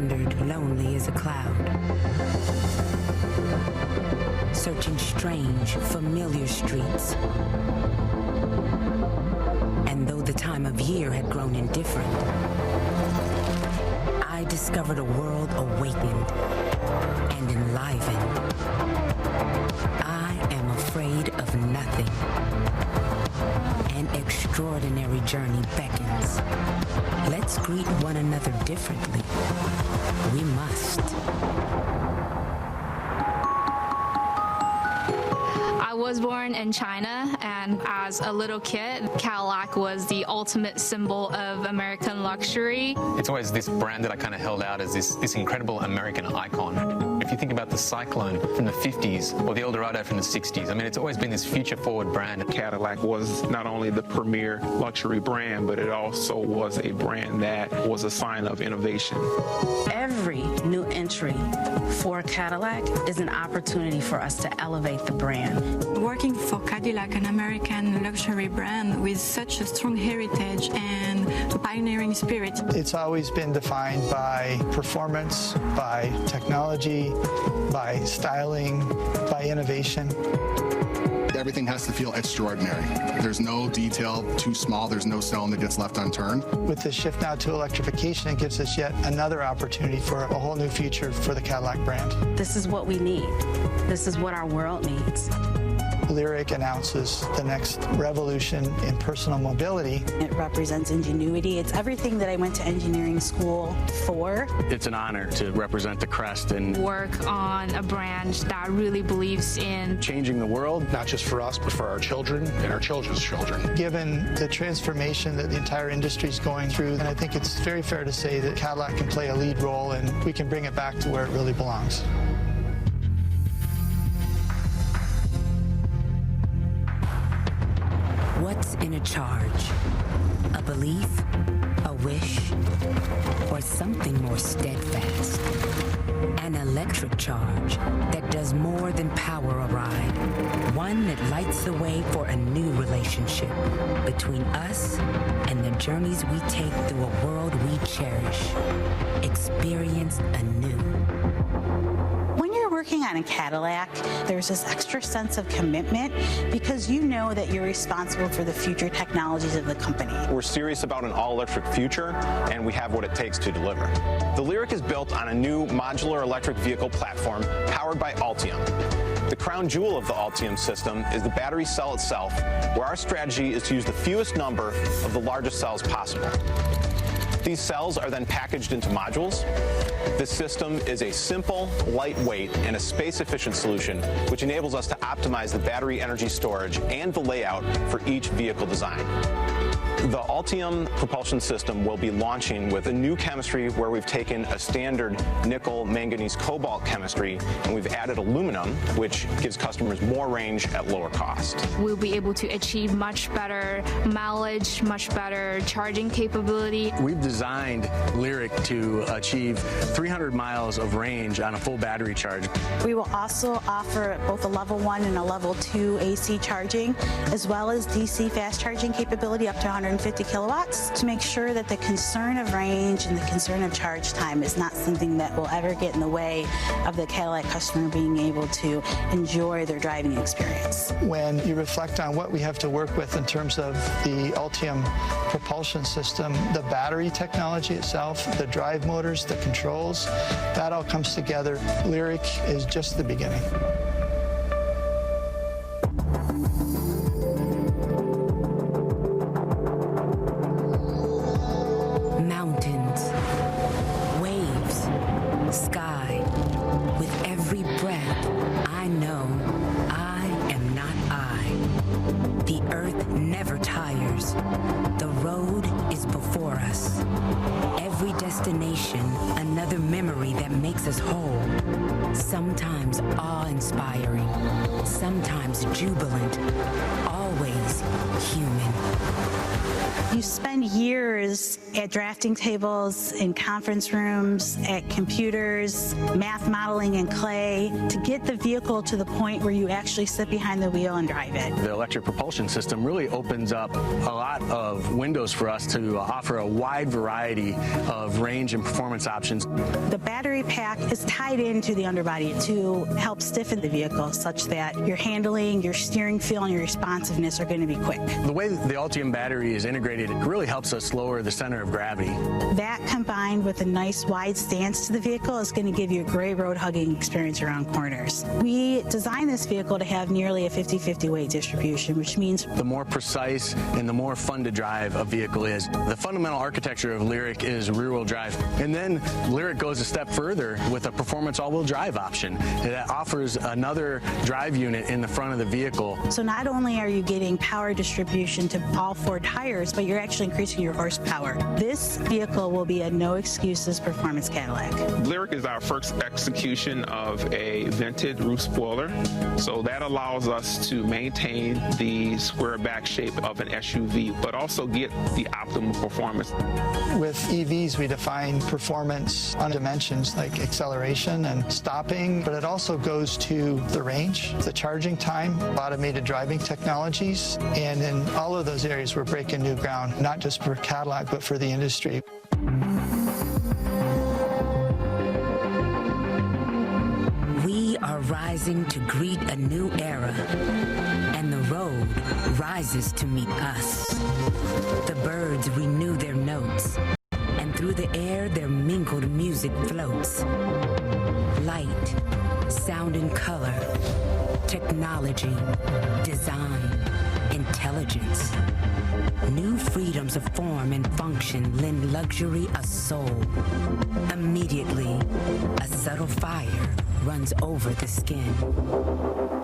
wandered lonely as a cloud, searching strange, familiar streets. And though the time of year had grown indifferent, I discovered a world awakened and enlivened. I am afraid of nothing. An extraordinary journey beckons. Let's greet one another differently. We must. I was born in China, and as a little kid, Cadillac was the ultimate symbol of American luxury. It's always this brand that I kind of held out as this incredible American icon. If you think about the Cyclone from the 50s or the Eldorado from the 60s, I mean, it's always been this future-forward brand. Cadillac was not only the premier luxury brand, but it also was a brand that was a sign of innovation. Every new entry for Cadillac is an opportunity for us to elevate the brand. Working for Cadillac, an American luxury brand with such a strong heritage and a pioneering spirit. It's always been defined by performance, by technology, by styling, by innovation. Everything has to feel extraordinary. There's no detail too small, there's no stone that gets left unturned. With the shift now to electrification, it gives us yet another opportunity for a whole new future for the Cadillac brand. This is what we need. This is what our world needs. LYRIQ announces the next revolution in personal mobility. It represents ingenuity. It's everything that I went to engineering school for. It's an honor to represent the crest and work on a brand that really believes in changing the world, not just for us, but for our children and our children's children. Given the transformation that the entire industry is going through, and I think it's very fair to say that Cadillac can play a lead role and we can bring it back to where it really belongs. What's in a charge? A belief? A wish? Or something more steadfast? An electric charge that does more than power a ride. One that lights the way for a new relationship between us and the journeys we take through a world we cherish. Experience anew. When you're working on a Cadillac, there's this extra sense of commitment because you know that you're responsible for the future technologies of the company. We're serious about an all-electric future, and we have what it takes to deliver. The LYRIQ is built on a new modular electric vehicle platform powered by Ultium. The crown jewel of the Ultium system is the battery cell itself, where our strategy is to use the fewest number of the largest cells possible. These cells are then packaged into modules. This system is a simple, lightweight, and a space-efficient solution, which enables us to optimize the battery energy storage and the layout for each vehicle design. The Ultium propulsion system will be launching with a new chemistry where we've taken a standard nickel, manganese, cobalt chemistry, and we've added aluminum, which gives customers more range at lower cost. We'll be able to achieve much better mileage, much better charging capability. We've designed LYRIQ to achieve 300 miles of range on a full battery charge. We will also offer both a level 1 and a level 2 AC charging, as well as DC fast charging capability up to 150 kilowatts to make sure that the concern of range and the concern of charge time is not something that will ever get in the way of the Cadillac customer being able to enjoy their driving experience. When you reflect on what we have to work with in terms of the Ultium propulsion system, the battery technology itself, the drive motors, the controls, that all comes together. LYRIQ is just the beginning. Mountains, waves, sky. With every breath, I know I am not I. The earth never tires. The road is before us. Every destination, another memory that makes us whole. Sometimes awe-inspiring, sometimes jubilant, always human. You spend years at drafting tables, in conference rooms, at computers, math modeling in clay, to get the vehicle to the point where you actually sit behind the wheel and drive it. The electric propulsion system really opens up a lot of windows for us to offer a wide variety of range and performance options. The battery pack is tied into the underbody to help stiffen the vehicle such that your handling, your steering feel, and your responsiveness are going to be quick. The way the Ultium battery is integrated, it really helps us lower the center of gravity. That combined with a nice wide stance to the vehicle is going to give you a great road hugging experience around corners. We designed this vehicle to have nearly a 50-50 weight distribution, which means the more precise and the more fun to drive a vehicle is. The fundamental architecture of LYRIQ is rear-wheel drive. And then LYRIQ goes a step further with a performance all-wheel drive option that offers another drive unit in the front of the vehicle. So not only are you getting power distribution to all four tires, but you're actually increasing your horsepower. This vehicle will be a no-excuses performance Cadillac. LYRIQ is our first execution of a vented roof spoiler, so that allows us to maintain the square back shape of an SUV, but also get the optimal performance. With EVs, we define performance on dimensions like acceleration and stopping, but it also goes to the range, the charging time, automated driving technologies, and in all of those areas, we're breaking new ground, not just for Cadillac, but for the industry. We are rising to greet a new era, and the road rises to meet us. The birds renew their notes, and through the air their mingled music floats. Light, sound and color, technology, design, intelligence. New freedoms of form and function lend luxury a soul. Immediately, a subtle fire runs over the skin.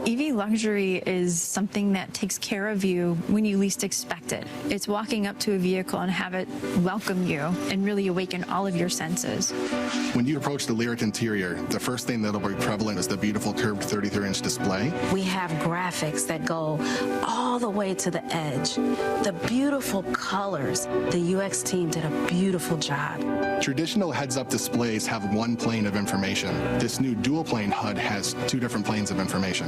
EV luxury is something that takes care of you when you least expect it. It's walking up to a vehicle and have it welcome you and really awaken all of your senses. When you approach the LYRIQ interior, the first thing that'll be prevalent is the beautiful curved 33-inch display. We have graphics that go all the way to the edge. The beautiful colors. The UX team did a beautiful job. Traditional heads-up displays have one plane of information. This new dual-plane HUD has two different planes of information.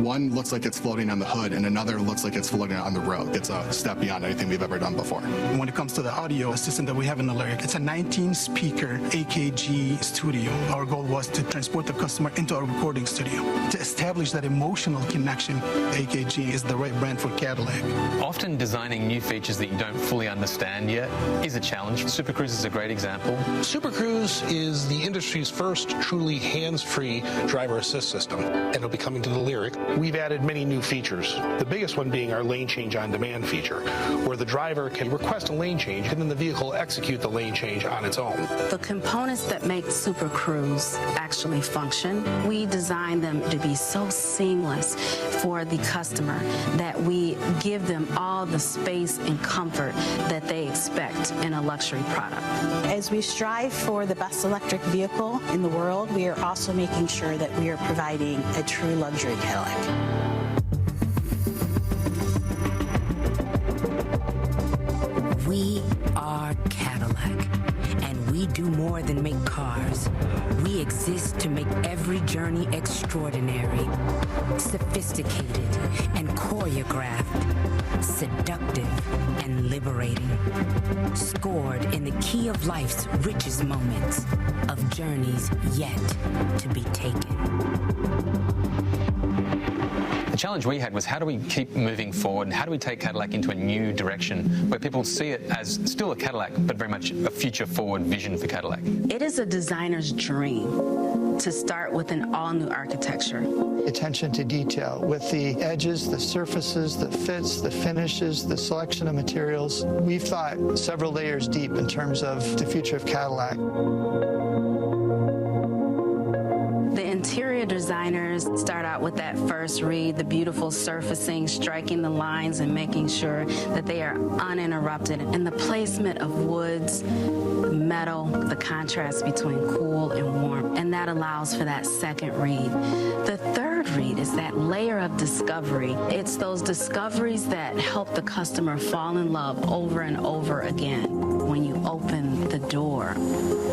One looks like it's floating on the hood, and another looks like it's floating on the road. It's a step beyond anything we've ever done before. When it comes to the audio system that we have in the LYRIQ, it's a 19-speaker AKG studio. Our goal was to transport the customer into a recording studio. To establish that emotional connection, AKG is the right brand for Cadillac. Often designing new features that you don't fully understand yet is a challenge. Super Cruise is a great example. Super Cruise is the industry's first truly hands-free driver assist system, and it'll be coming to the LYRIQ. We've added many new features, the biggest one being our lane change on demand feature, where the driver can request a lane change and then the vehicle will execute the lane change on its own. The components that make Super Cruise actually function, we designed them to be so seamless for the customer that we give them all the space and comfort that they expect in a luxury product. As we strive for the best electric vehicle in the world, we are also making sure that we are providing a true luxury Cadillac. We are Cadillac, and we do more than make cars. We exist to make every journey extraordinary, sophisticated and choreographed, seductive and liberating, scored in the key of life's richest moments, of journeys yet to be taken. The challenge we had was how do we keep moving forward and how do we take Cadillac into a new direction where people see it as still a Cadillac but very much a future-forward vision for Cadillac. It is a designer's dream to start with an all-new architecture. Attention to detail with the edges, the surfaces, the fits, the finishes, the selection of materials. We've thought several layers deep in terms of the future of Cadillac. The interior designers start out with that first read, the beautiful surfacing, striking the lines and making sure that they are uninterrupted. And the placement of woods, metal, the contrast between cool and warm, and that allows for that second read. The third read is that layer of discovery. It's those discoveries that help the customer fall in love over and over again. When you open the door,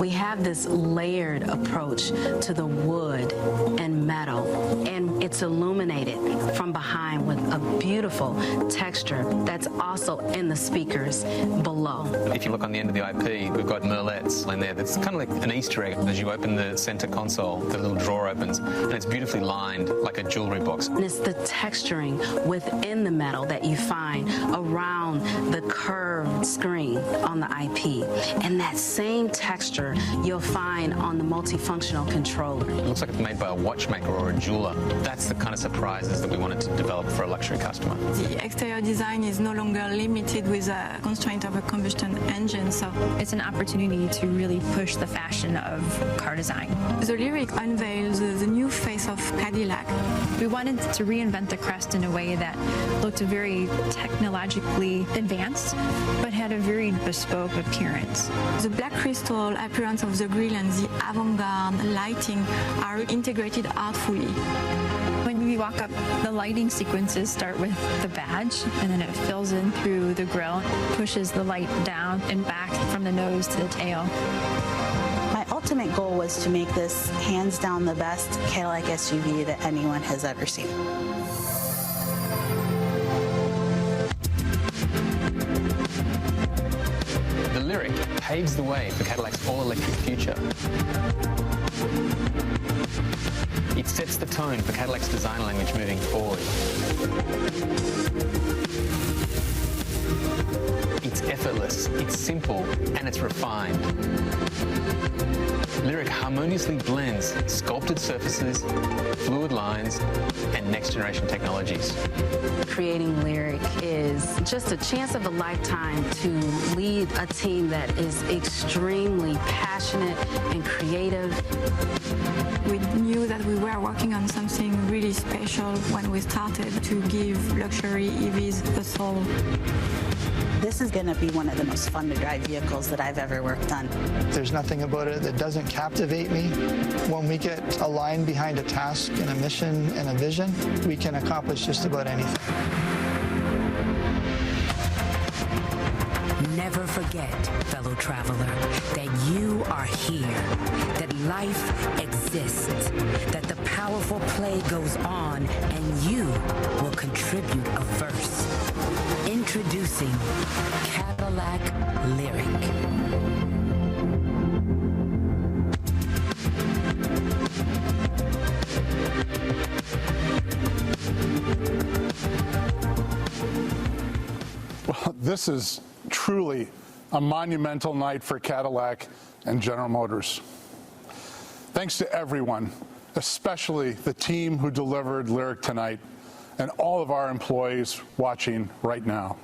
we have this layered approach to the wood and metal, and it's illuminated from behind with a beautiful texture that's also in the speakers below. If you look on the end of the IP, we've got merlettes in there. That's kind of like an Easter egg. As you open the center console, the little drawer opens, and it's beautifully lined like a jewelry box. And it's the texturing within the metal that you find around the curved screen on the IP. And that same texture you'll find on the multifunctional controller. It looks like it's made by a watchmaker or a jeweler. That's the kind of surprises that we wanted to develop for a luxury customer. The exterior design is no longer limited with a constraint of a combustion engine, so it's an opportunity to really push the fashion of car design. The LYRIQ unveils the new face of Cadillac. We wanted to reinvent the crest in a way that looked very technologically advanced, but had a very bespoke appearance. The black crystal appearance of the grille and the avant-garde lighting are integrated artfully. When we walk up, the lighting sequences start with the badge, and then it fills in through the grille, pushes the light down and back from the nose to the tail. My ultimate goal was to make this hands down the best Cadillac SUV that anyone has ever seen. The LYRIQ paves the way for Cadillac's all-electric future. It sets the tone for Cadillac's design language moving forward. It's effortless, it's simple, and it's refined. LYRIQ harmoniously blends sculpted surfaces, fluid lines, and next-generation technologies. Creating LYRIQ is just a chance of a lifetime to lead a team that is extremely passionate and creative. We knew that we were working on something really special when we started to give luxury EVs a soul. This is going to be one of the most fun to drive vehicles that I've ever worked on. There's nothing about it that doesn't captivate me. When we get aligned behind a task and a mission and a vision, we can accomplish just about anything. Never forget, fellow traveler, that you are here, that life exists, that the powerful play goes on, and you will contribute a verse. Introducing Cadillac LYRIQ. Well, this is truly a monumental night for Cadillac and General Motors. Thanks to everyone, especially the team who delivered LYRIQ tonight, and all of our employees watching right now.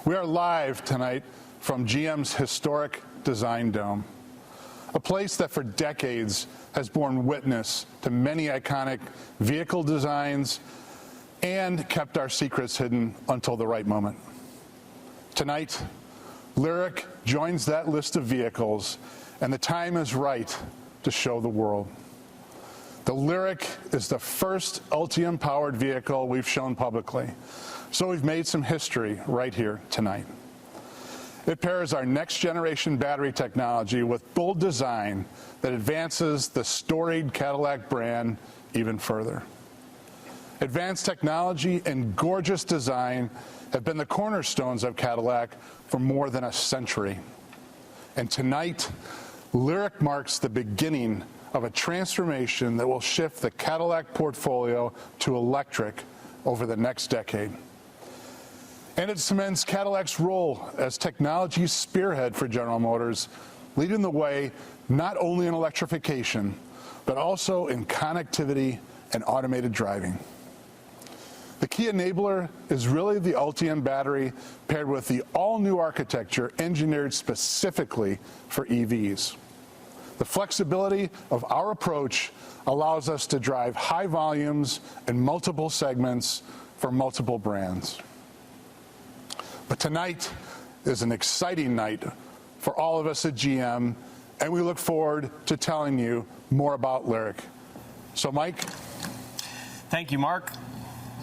We are live tonight from GM's historic Design Dome, a place that for decades has borne witness to many iconic vehicle designs and kept our secrets hidden until the right moment. Tonight, LYRIQ joins that list of vehicles, and the time is right to show the world. The LYRIQ is the first Ultium-powered vehicle we've shown publicly, so we've made some history right here tonight. It pairs our next-generation battery technology with bold design that advances the storied Cadillac brand even further. Advanced technology and gorgeous design have been the cornerstones of Cadillac for more than a century. And tonight, LYRIQ marks the beginning of a transformation that will shift the Cadillac portfolio to electric over the next decade. And it cements Cadillac's role as technology's spearhead for General Motors, leading the way not only in electrification, but also in connectivity and automated driving. The key enabler is really the Ultium battery paired with the all-new architecture engineered specifically for EVs. The flexibility of our approach allows us to drive high volumes in multiple segments for multiple brands. But tonight is an exciting night for all of us at GM, and we look forward to telling you more about LYRIQ. So, Mike. Thank you, Mark.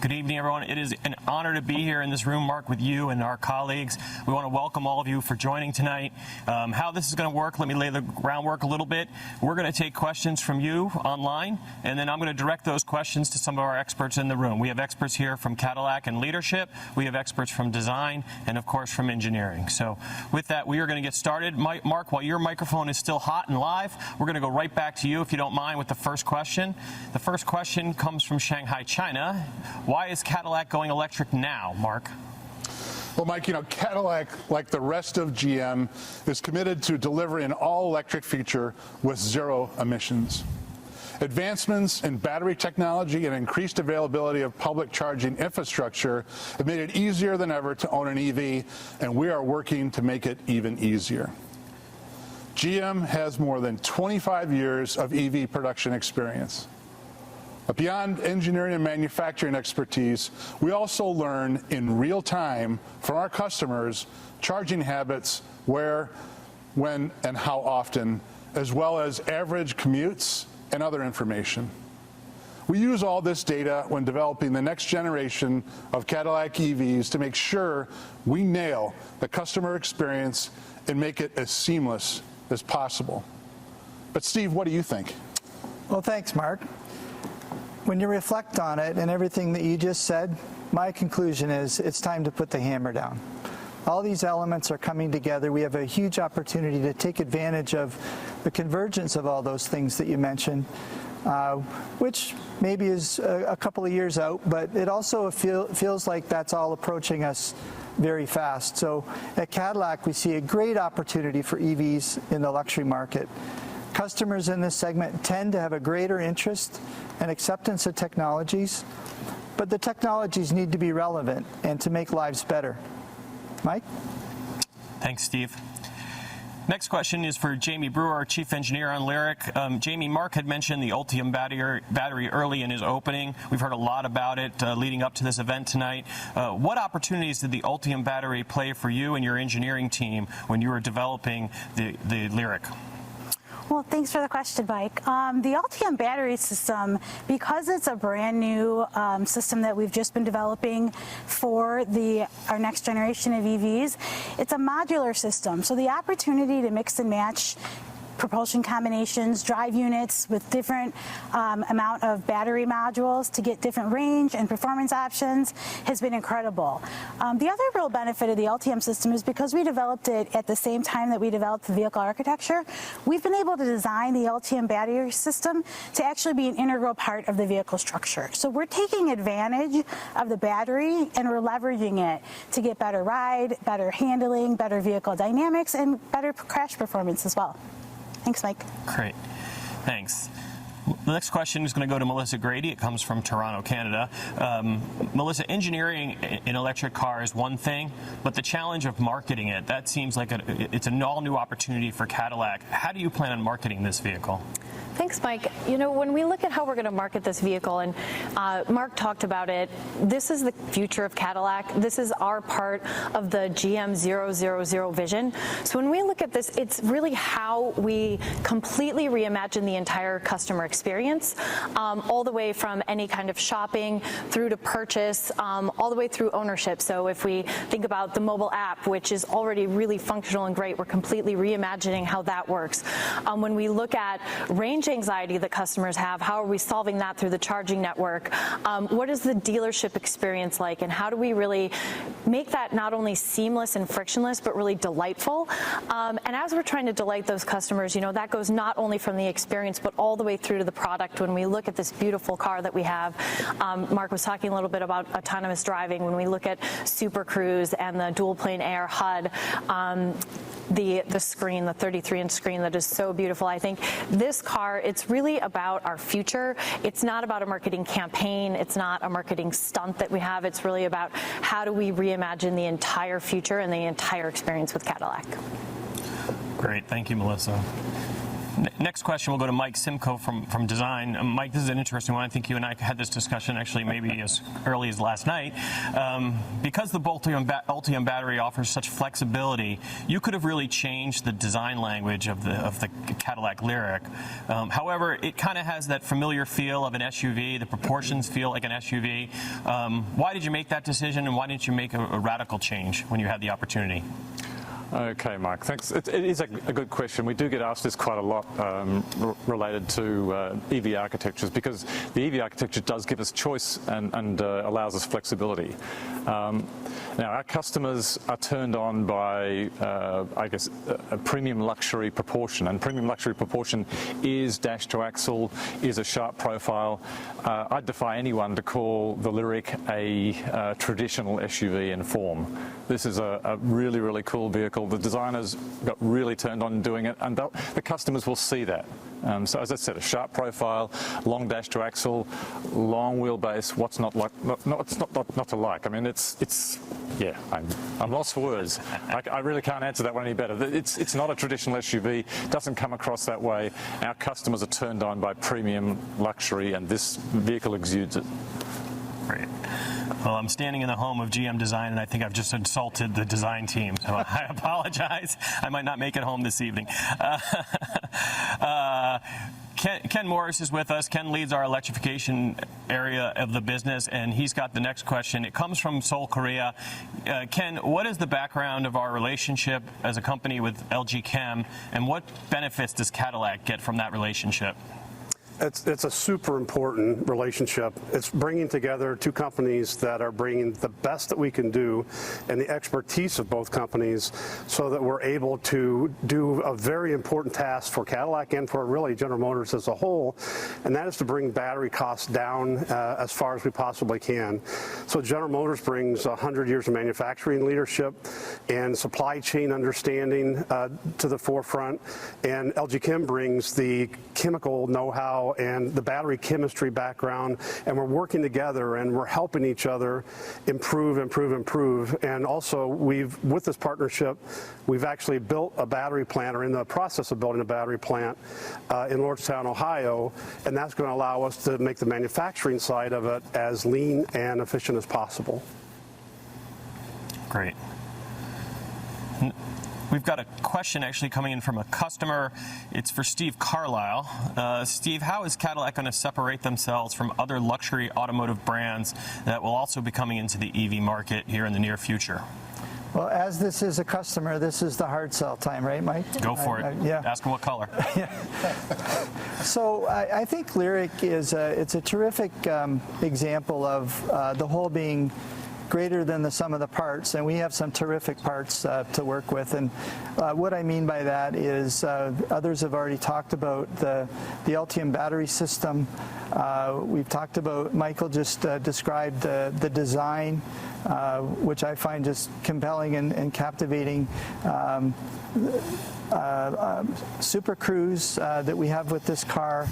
Good evening, everyone. It is an honor to be here in this room, Mark, with you and our colleagues. We want to welcome all of you for joining tonight. How this is going to work, let me lay the groundwork a little bit. We're going to take questions from you online, and then I'm going to direct those questions to some of our experts in the room. We have experts here from Cadillac and leadership. We have experts from design and, of course, from engineering. So with that, we are going to get started. Mark, while your microphone is still hot and live, we're going to go right back to you, if you don't mind, with the first question. The first question comes from Shanghai, China. Why is Cadillac going electric now, Mark? Well, Mike, Cadillac, like the rest of GM, is committed to delivering an all-electric future with zero emissions. Advancements in battery technology and increased availability of public charging infrastructure have made it easier than ever to own an EV, and we are working to make it even easier. GM has more than 25 years of EV production experience. But beyond engineering and manufacturing expertise, we also learn in real time from our customers charging habits, where, when, and how often, as well as average commutes and other information. We use all this data when developing the next generation of Cadillac EVs to make sure we nail the customer experience and make it as seamless as possible. But Steve, what do you think? Well, thanks, Mark. When you reflect on it and everything that you just said, my conclusion is it's time to put the hammer down. All these elements are coming together. We have a huge opportunity to take advantage of the convergence of all those things that you mentioned, which maybe is a couple of years out, but it also feels like that's all approaching us very fast. So at Cadillac, we see a great opportunity for EVs in the luxury market. Customers in this segment tend to have a greater interest and acceptance of technologies, but the technologies need to be relevant and to make lives better. Mike? Thanks, Steve. Next question is for Jamie Brewer, our chief engineer on LYRIQ. Jamie, Mark had mentioned the Ultium battery early in his opening. We've heard a lot about it leading up to this event tonight. What opportunities did the Ultium battery play for you and your engineering team when you were developing the LYRIQ? Well, thanks for the question, Mike. The Ultium battery system, because it's a brand new system that we've just been developing for our next generation of EVs, it's a modular system. So the opportunity to mix and match propulsion combinations, drive units with different amount of battery modules to get different range and performance options has been incredible. The other real benefit of the Ultium system is because we developed it at the same time that we developed the vehicle architecture, we've been able to design the Ultium battery system to actually be an integral part of the vehicle structure. So we're taking advantage of the battery and we're leveraging it to get better ride, better handling, better vehicle dynamics, and better crash performance as well. Thanks, Mike. Great. Thanks. The next question is going to go to Melissa Grady. It comes from Toronto, Canada. Melissa, engineering an electric car is one thing, but the challenge of marketing it, that seems like it's an all-new opportunity for Cadillac. How do you plan on marketing this vehicle? Thanks, Mike. When we look at how we're going to market this vehicle, and Mark talked about it, this is the future of Cadillac. This is our part of the GM 000 vision. So when we look at this, it's really how we completely reimagine the entire customer experience, all the way from any kind of shopping through to purchase, all the way through ownership. So if we think about the mobile app, which is already really functional and great, we're completely reimagining how that works. When we look at range anxiety that customers have, how are we solving that through the charging network? What is the dealership experience like, and how do we really make that not only seamless and frictionless, but really delightful? And as we're trying to delight those customers, that goes not only from the experience, but all the way through to the product. When we look at this beautiful car that we have, Mark was talking a little bit about autonomous driving. When we look at Super Cruise and the dual plane air HUD, the screen, the 33-inch screen that is so beautiful. I think this car, it's really about our future. It's not about a marketing campaign. It's not a marketing stunt that we have. It's really about how do we reimagine the entire future and the entire experience with Cadillac. Great. Thank you, Melissa. Next question will go to Mike Simcoe from Design. Mike, this is an interesting one. I think you and I had this discussion actually maybe as early as last night. Because the Ultium battery offers such flexibility, you could have really changed the design language of the Cadillac LYRIQ. However, it kind of has that familiar feel of an SUV. The proportions feel like an SUV. Why did you make that decision, and why didn't you make a radical change when you had the opportunity? Okay, Mark, thanks. It is a good question. We do get asked this quite a lot related to EV architectures, because the EV architecture does give us choice and allows us flexibility. Now, our customers are turned on by, I guess, a premium luxury proportion, and premium luxury proportion is dash to axle, is a sharp profile. I'd defy anyone to call the LYRIQ a traditional SUV in form. This is a really, really cool vehicle. The designers got really turned on doing it, and the customers will see that. So as I said, a sharp profile, long dash to axle, long wheelbase. What's not like? Not to like. I mean, yeah. I'm lost for words. I really can't answer that one any better. It's not a traditional SUV. Doesn't come across that way. Our customers are turned on by premium luxury, and this vehicle exudes it. Great. Well, I'm standing in the home of GM Design, and I think I've just insulted the design team, so I apologize. I might not make it home this evening. Ken Morris is with us. Ken leads our electrification area of the business, and he's got the next question. It comes from Seoul, Korea. Ken, what is the background of our relationship as a company with LG Chem, and what benefits does Cadillac get from that relationship? It's a super important relationship. It's bringing together two companies that are bringing the best that we can do and the expertise of both companies, so that we're able to do a very important task for Cadillac and for really General Motors as a whole, and that is to bring battery costs down as far as we possibly can. So General Motors brings 100 years of manufacturing leadership and supply chain understanding to the forefront, and LG Chem brings the chemical know-how and the battery chemistry background, and we're working together and we're helping each other improve. And also, with this partnership, we've actually built a battery plant, or in the process of building a battery plant in Lordstown, Ohio, and that's going to allow us to make the manufacturing side of it as lean and efficient as possible. Great. We've got a question actually coming in from a customer. It's for Steve Carlisle. Steve, how is Cadillac going to separate themselves from other luxury automotive brands that will also be coming into the EV market here in the near future? Well, as this is a customer, this is the hard sell time, right, Mike? Go for it. Yeah. Ask them what color. So I think LYRIQ is it's a terrific example of the whole being greater than the sum of the parts, and we have some terrific parts to work with. And what I mean by that is others have already talked about the Ultium battery system. We've talked about, Michael just described the design, which I find just compelling and captivating. Super Cruise that we have with this car,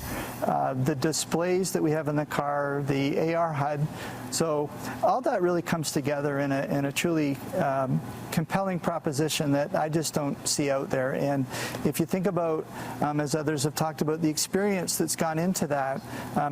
the displays that we have in the car, the AR HUD. So all that really comes together in a truly compelling proposition that I just don't see out there. And if you think about, as others have talked about, the experience that's gone into that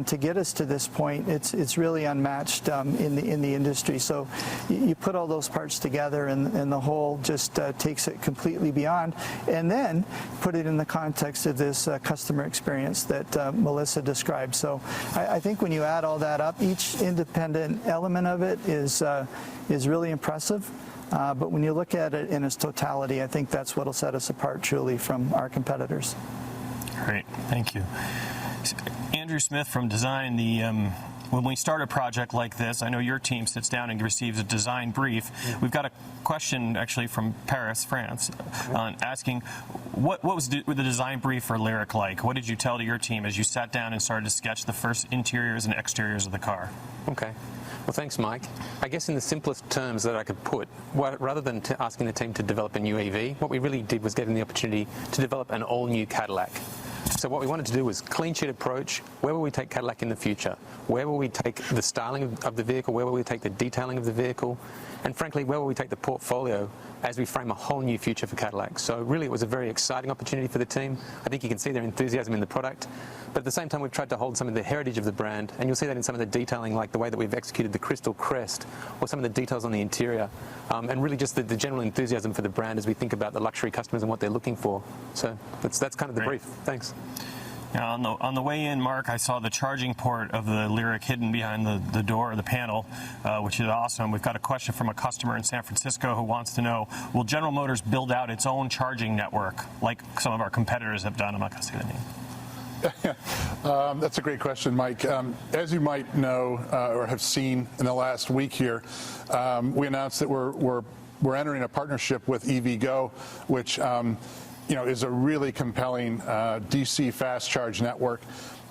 to get us to this point, it's really unmatched in the industry. So you put all those parts together, and the whole just takes it completely beyond. And then put it in the context of this customer experience that Melissa described. So I think when you add all that up, each independent element of it is really impressive. But when you look at it in its totality, I think that's what will set us apart truly from our competitors. Great, thank you. Andrew Smith from Design, when we start a project like this, I know your team sits down and receives a design brief. We've got a question actually from Paris, France, asking what was the design brief for LYRIQ like? What did you tell to your team as you sat down and started to sketch the first interiors and exteriors of the car? Okay. Well, thanks, Mike. I guess in the simplest terms that I could put, rather than asking the team to develop a new EV, what we really did was give them the opportunity to develop an all-new Cadillac. So what we wanted to do was clean sheet approach. Where will we take Cadillac in the future? Where will we take the styling of the vehicle? Where will we take the detailing of the vehicle? And frankly, where will we take the portfolio as we frame a whole new future for Cadillac. So really it was a very exciting opportunity for the team. I think you can see their enthusiasm in the product, but at the same time we've tried to hold some of the heritage of the brand, and you'll see that in some of the detailing, like the way that we've executed the crystal crest or some of the details on the interior, and really just the general enthusiasm for the brand as we think about the luxury customers and what they're looking for. So that's kind of the brief. Thanks. Now, on the way in, Mark, I saw the charging port of the LYRIQ hidden behind the door, the panel, which is awesome. We've got a question from a customer in San Francisco who wants to know, will General Motors build out its own charging network like some of our competitors have done? I'm not going to say the name. That's a great question, Mike. As you might know or have seen in the last week here, we announced that we're entering a partnership with EVgo, which is a really compelling DC fast charge network.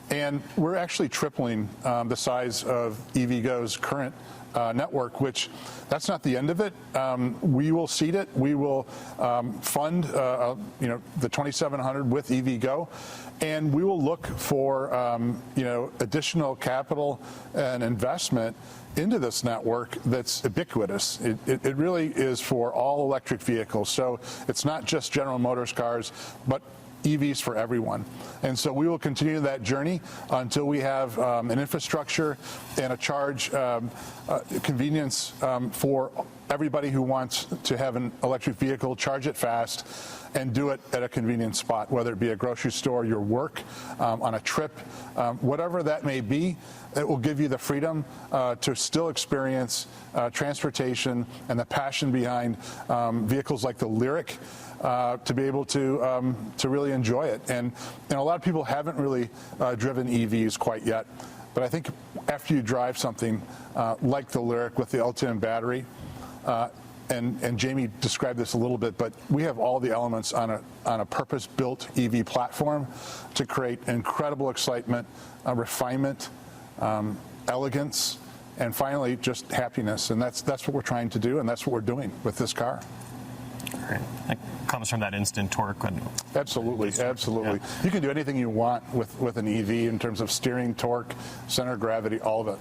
And we're actually tripling the size of EVgo's current network, which that's not the end of it. We will seed it. We will fund the 2700 with EVgo, and we will look for additional capital and investment into this network that's ubiquitous. It really is for all electric vehicles. So it's not just General Motors cars, but EVs for everyone. And so we will continue that journey until we have an infrastructure and a charge convenience for everybody who wants to have an electric vehicle, charge it fast, and do it at a convenient spot, whether it be a grocery store, your work, on a trip, whatever that may be. It will give you the freedom to still experience transportation and the passion behind vehicles like the LYRIQ, to be able to really enjoy it. And a lot of people haven't really driven EVs quite yet, but I think after you drive something like the LYRIQ with the Ultium battery, and Jamie described this a little bit, but we have all the elements on a purpose-built EV platform to create incredible excitement, refinement, elegance, and finally just happiness. And that's what we're trying to do, and that's what we're doing with this car. Great. That comes from that instant torque. Absolutely. Yeah. You can do anything you want with an EV in terms of steering, torque, center of gravity, all of it.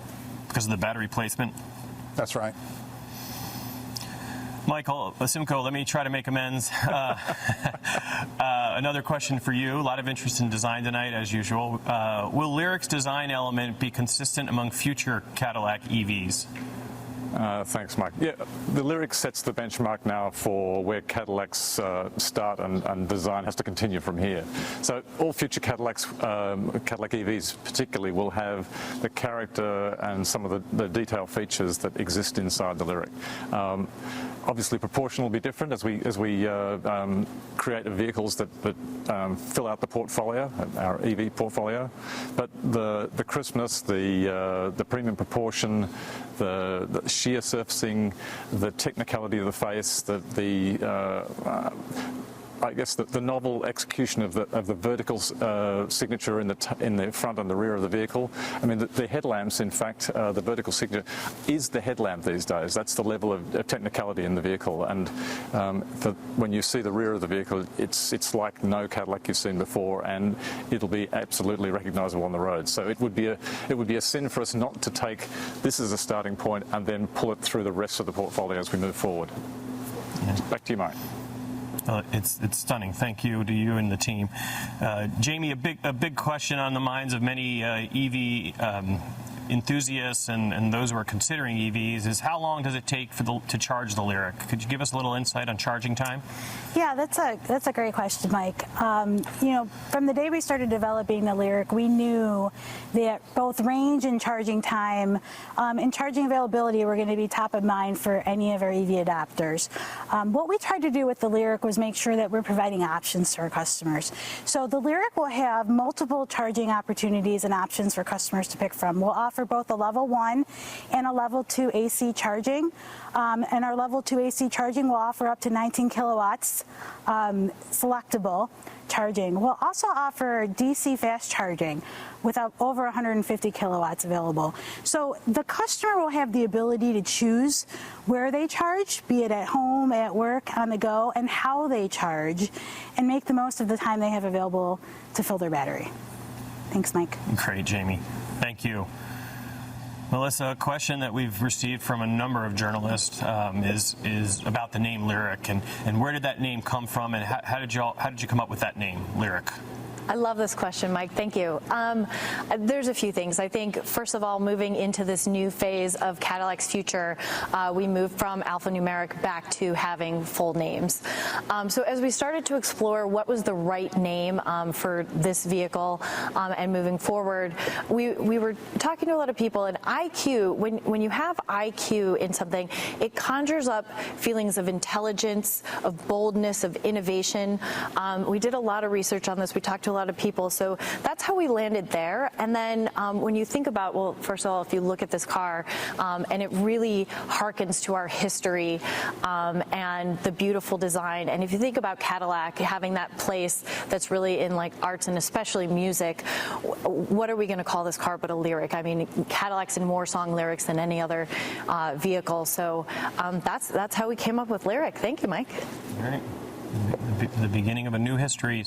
Because of the battery placement? That's right. Michael, Simcoe, let me try to make amends. Another question for you. A lot of interest in design tonight, as usual. Will LYRIQ's design element be consistent among future Cadillac EVs? Thanks, Mike. Yeah, the LYRIQ sets the benchmark now for where Cadillac's start and design has to continue from here. So all future Cadillac EVs particularly will have the character and some of the detail features that exist inside the LYRIQ. Obviously, proportion will be different as we create the vehicles that fill out the portfolio, our EV portfolio. But the crispness, the premium proportion, the sheer surfacing, the technicality of the face, I guess the novel execution of the vertical signature in the front and the rear of the vehicle. I mean, the headlamps, in fact, the vertical signature is the headlamp these days. That's the level of technicality in the vehicle. And when you see the rear of the vehicle, it's like no Cadillac you've seen before, and it'll be absolutely recognizable on the road. So it would be a sin for us not to take this as a starting point and then pull it through the rest of the portfolio as we move forward. Yeah. Back to you, Mike. It's stunning. Thank you to you and the team. Jamie, a big question on the minds of many EV enthusiasts and those who are considering EVs is how long does it take to charge the LYRIQ? Could you give us a little insight on charging time? Yeah, that's a great question, Mike. From the day we started developing the LYRIQ, we knew that both range and charging time and charging availability were going to be top of mind for any of our EV adopters. What we tried to do with the LYRIQ was make sure that we're providing options to our customers. So the LYRIQ will have multiple charging opportunities and options for customers to pick from. We'll offer both a level 1 and a level 2 AC charging. And our level 2 AC charging will offer up to 19 kilowatts selectable charging. We'll also offer DC fast charging with over 150 kilowatts available. So the customer will have the ability to choose where they charge, be it at home, at work, on the go, and how they charge, and make the most of the time they have available to fill their battery. Thanks, Mike. Great, Jamie. Thank you. Melissa, a question that we've received from a number of journalists is about the name LYRIQ, and where did that name come from, and how did you come up with that name, LYRIQ? I love this question, Mike. Thank you. There's a few things. I think, first of all, moving into this new phase of Cadillac's future, we moved from alphanumeric back to having full names. So as we started to explore what was the right name for this vehicle and moving forward, we were talking to a lot of people, and IQ, when you have IQ in something, it conjures up feelings of intelligence, of boldness, of innovation. We did a lot of research on this. We talked to a lot of people, so that's how we landed there. And then when you think about, well, first of all, if you look at this car, and it really harkens to our history and the beautiful design, and if you think about Cadillac having that place that's really in like arts and especially music, what are we going to call this car but a LYRIQ? I mean, Cadillac's in more song lyrics than any other vehicle, so that's how we came up with LYRIQ. Thank you, Mike. All right. The beginning of a new history.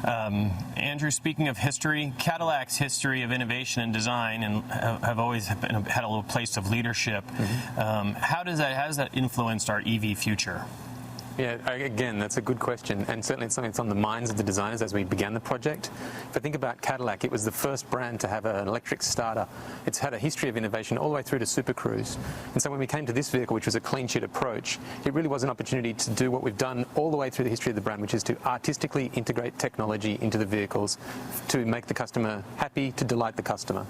Andrew, speaking of history, Cadillac's history of innovation and design and have always had a little place of leadership. Mm-hmm. How has that influenced our EV future? Yeah, again, that's a good question, and certainly it's something that's on the minds of the designers as we began the project. If I think about Cadillac, it was the first brand to have an electric starter. It's had a history of innovation all the way through to Super Cruise. And so when we came to this vehicle, which was a clean sheet approach, it really was an opportunity to do what we've done all the way through the history of the brand, which is to artistically integrate technology into the vehicles to make the customer happy, to delight the customer.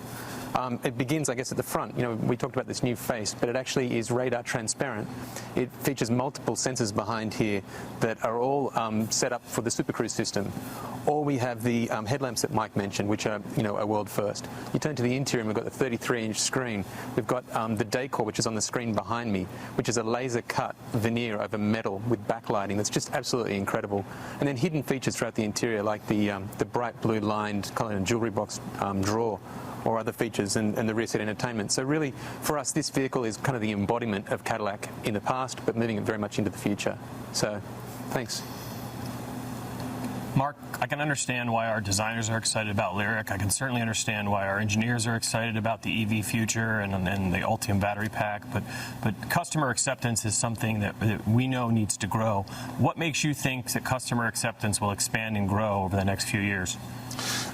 It begins, I guess, at the front. You know, we talked about this new face, but it actually is radar transparent. It features multiple sensors behind here that are all set up for the Super Cruise system. Or we have the headlamps that Mike mentioned, which are, you know, a world first. You turn to the interior and we've got the 33-inch screen. We've got the decor, which is on the screen behind me, which is a laser cut veneer over metal with backlighting that's just absolutely incredible. And then hidden features throughout the interior, like the bright blue lined kind of jewelry box drawer, or other features, and the rear seat entertainment. So really, for us, this vehicle is kind of the embodiment of Cadillac in the past, but moving it very much into the future. So, thanks. Mark, I can understand why our designers are excited about LYRIQ. I can certainly understand why our engineers are excited about the EV future and the Ultium battery pack, but customer acceptance is something that we know needs to grow. What makes you think that customer acceptance will expand and grow over the next few years?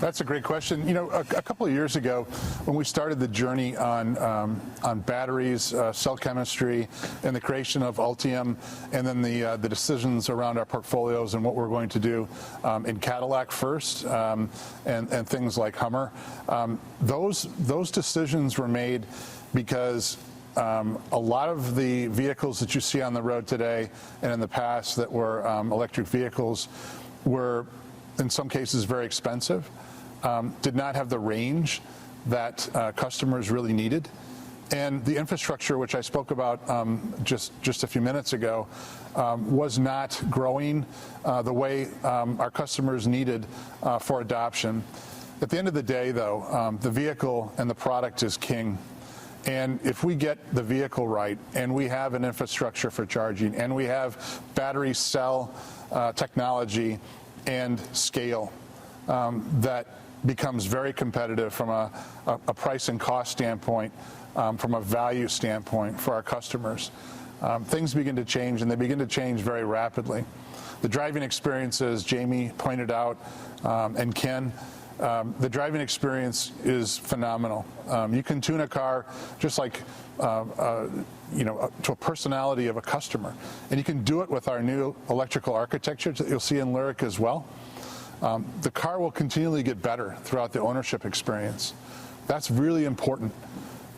That's a great question. You know, a couple of years ago, when we started the journey on batteries, cell chemistry, and the creation of Ultium, and then the decisions around our portfolios and what we're going to do in Cadillac first, and things like Hummer, those decisions were made because a lot of the vehicles that you see on the road today and in the past that were electric vehicles were, in some cases, very expensive, did not have the range that customers really needed. And the infrastructure, which I spoke about just a few minutes ago, was not growing the way our customers needed for adoption. At the end of the day, though, the vehicle and the product is king. And if we get the vehicle right, and we have an infrastructure for charging, and we have battery cell technology and scale that becomes very competitive from a price and cost standpoint, from a value standpoint for our customers, things begin to change, and they begin to change very rapidly. The driving experiences Jamie pointed out, and Ken, the driving experience is phenomenal. You can tune a car just like you know, to a personality of a customer, and you can do it with our new electrical architecture that you'll see in LYRIQ as well. The car will continually get better throughout the ownership experience. That's really important.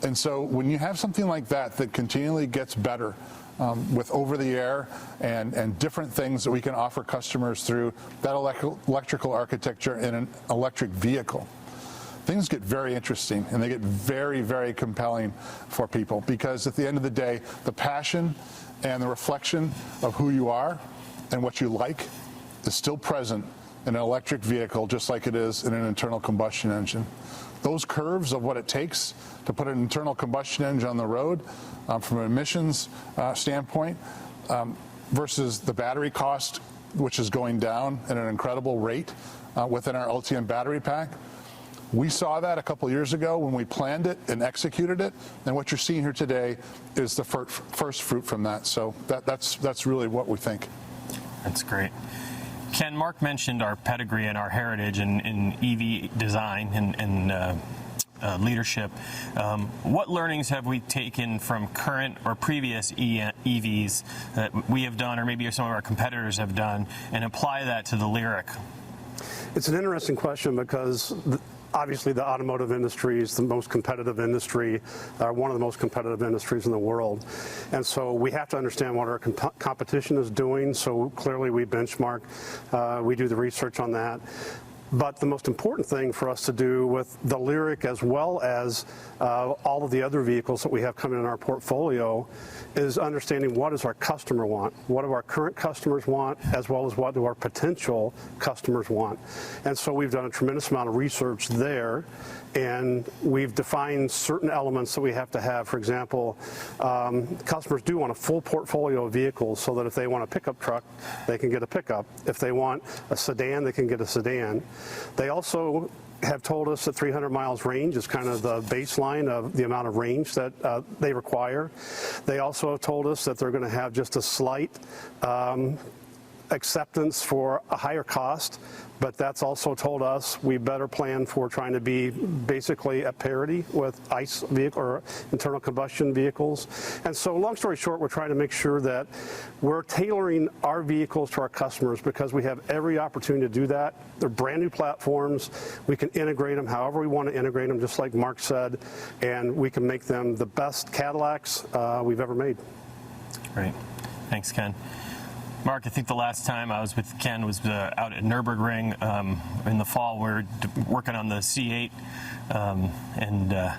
And so when you have something like that that continually gets better with over-the-air and different things that we can offer customers through that electrical architecture in an electric vehicle, things get very interesting, and they get very, very compelling for people, because at the end of the day, the passion and the reflection of who you are and what you like is still present in an electric vehicle, just like it is in an internal combustion engine. Those curves of what it takes to put an internal combustion engine on the road from an emissions standpoint versus the battery cost, which is going down at an incredible rate within our Ultium battery pack, We saw that a couple years ago when we planned it and executed it, and what you're seeing here today is the first fruit from that. So that's really what we think. That's great. Ken, Mark mentioned our pedigree and our heritage in EV design and leadership. What learnings have we taken from current or previous EVs that we have done, or maybe some of our competitors have done, and apply that to the LYRIQ? It's an interesting question because obviously the automotive industry is the most competitive industry, one of the most competitive industries in the world. And so we have to understand what our competition is doing. So clearly we benchmark, we do the research on that. But the most important thing for us to do with the LYRIQ, as well as all of the other vehicles that we have coming in our portfolio, is understanding what does our customer want, what do our current customers want, as well as what do our potential customers want. And so we've done a tremendous amount of research there, and we've defined certain elements that we have to have. For example, customers do want a full portfolio of vehicles, so that if they want a pickup truck, they can get a pickup. If they want a sedan, they can get a sedan. They also have told us that 300 miles range is kind of the baseline of the amount of range that they require. They also have told us that they're going to have just a slight acceptance for a higher cost, but that's also told us we better plan for trying to be basically at parity with ICE vehicle or internal combustion vehicles. And so long story short, we're trying to make sure that we're tailoring our vehicles to our customers, because we have every opportunity to do that. They're brand new platforms. We can integrate them however we want to integrate them, just like Mark said, and we can make them the best Cadillacs we've ever made. Great. Thanks, Ken. Mark, I think the last time I was with Ken was out at Nürburgring in the fall. We were working on the C8, and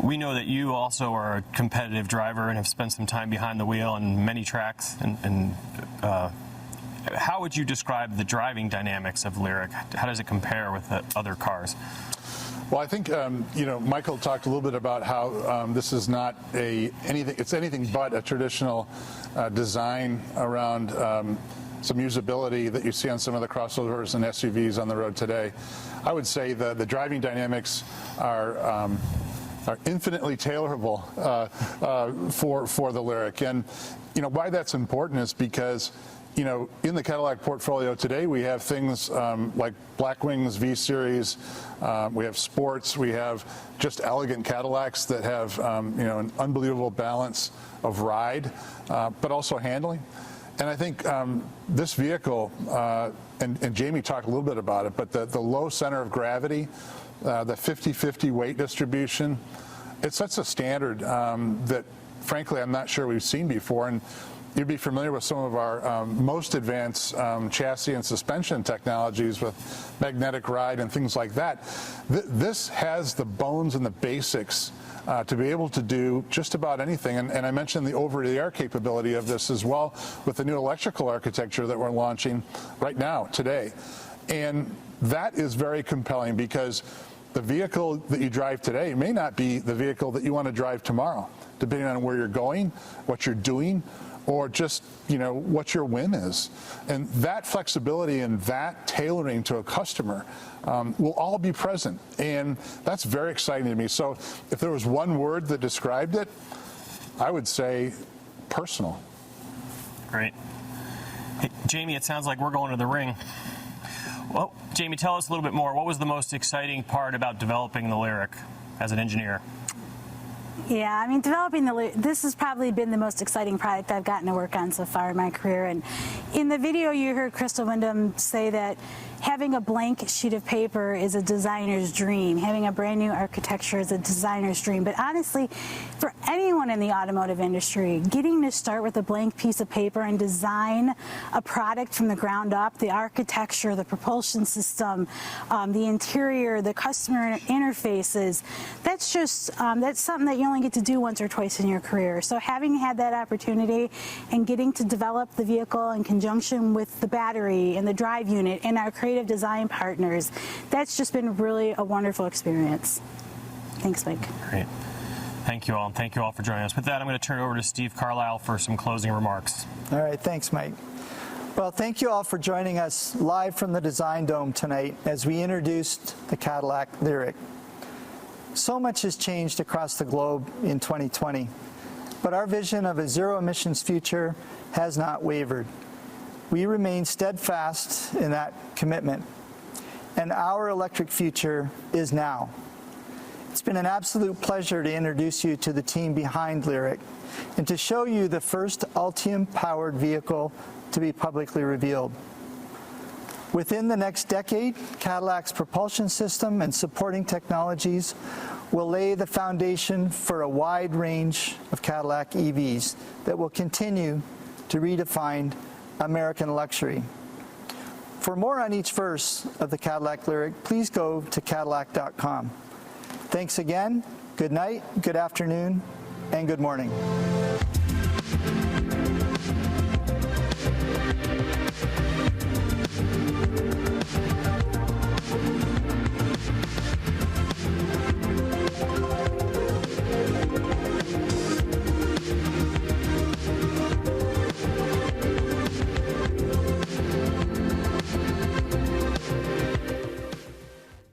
we know that you also are a competitive driver and have spent some time behind the wheel on many tracks. And how would you describe the driving dynamics of LYRIQ? How does it compare with the other cars? Well, I think Michael talked a little bit about how this is not it's anything but a traditional design around some usability that you see on some of the crossovers and SUVs on the road today. I would say the driving dynamics are infinitely tailorable for the LYRIQ, and why that's important is because in the Cadillac portfolio today, we have things like Blackwings V-Series, we have sports, we have just elegant Cadillacs that have an unbelievable balance of ride, but also handling. And I think this vehicle, and Jamie talked a little bit about it, but the low center of gravity, the 50-50 weight distribution, it sets a standard that, frankly, I'm not sure we've seen before. And you'd be familiar with some of our most advanced chassis and suspension technologies with magnetic ride and things like that. This has the bones and the basics to be able to do just about anything. And I mentioned the over-the-air capability of this as well with the new electrical architecture that we're launching right now, today. And that is very compelling, because the vehicle that you drive today may not be the vehicle that you want to drive tomorrow, depending on where you're going, what you're doing, or just what your whim is. And that flexibility and that tailoring to a customer will all be present, and that's very exciting to me. So if there was one word that described it, I would say personal. Great. Hey, Jamie, it sounds like we're going to the ring. Well, Jamie, tell us a little bit more. What was the most exciting part about developing the LYRIQ as an engineer? Yeah, I mean, this has probably been the most exciting product I've gotten to work on so far in my career. And in the video, you heard Crystal Wyndham say that having a blank sheet of paper is a designer's dream. Having a brand new architecture is a designer's dream. But honestly, for anyone in the automotive industry, getting to start with a blank piece of paper and design a product from the ground up, the architecture, the propulsion system, the interior, the customer interfaces, that's something that you only get to do once or twice in your career. So having had that opportunity and getting to develop the vehicle in conjunction with the battery and the drive unit and our creative design partners, that's just been really a wonderful experience. Thanks, Mike. Great. Thank you all, and thank you all for joining us. With that, I'm going to turn it over to Steve Carlisle for some closing remarks. All right, thanks, Mike. Well, thank you all for joining us live from the Design Dome tonight as we introduced the Cadillac LYRIQ. So much has changed across the globe in 2020, but our vision of a zero-emissions future has not wavered. We remain steadfast in that commitment, and our electric future is now. It's been an absolute pleasure to introduce you to the team behind LYRIQ and to show you the first Ultium-powered vehicle to be publicly revealed. Within the next decade, Cadillac's propulsion system and supporting technologies will lay the foundation for a wide range of Cadillac EVs that will continue to redefine American luxury. For more on each verse of the Cadillac LYRIQ, please go to Cadillac.com. Thanks again, good night, good afternoon, and good morning.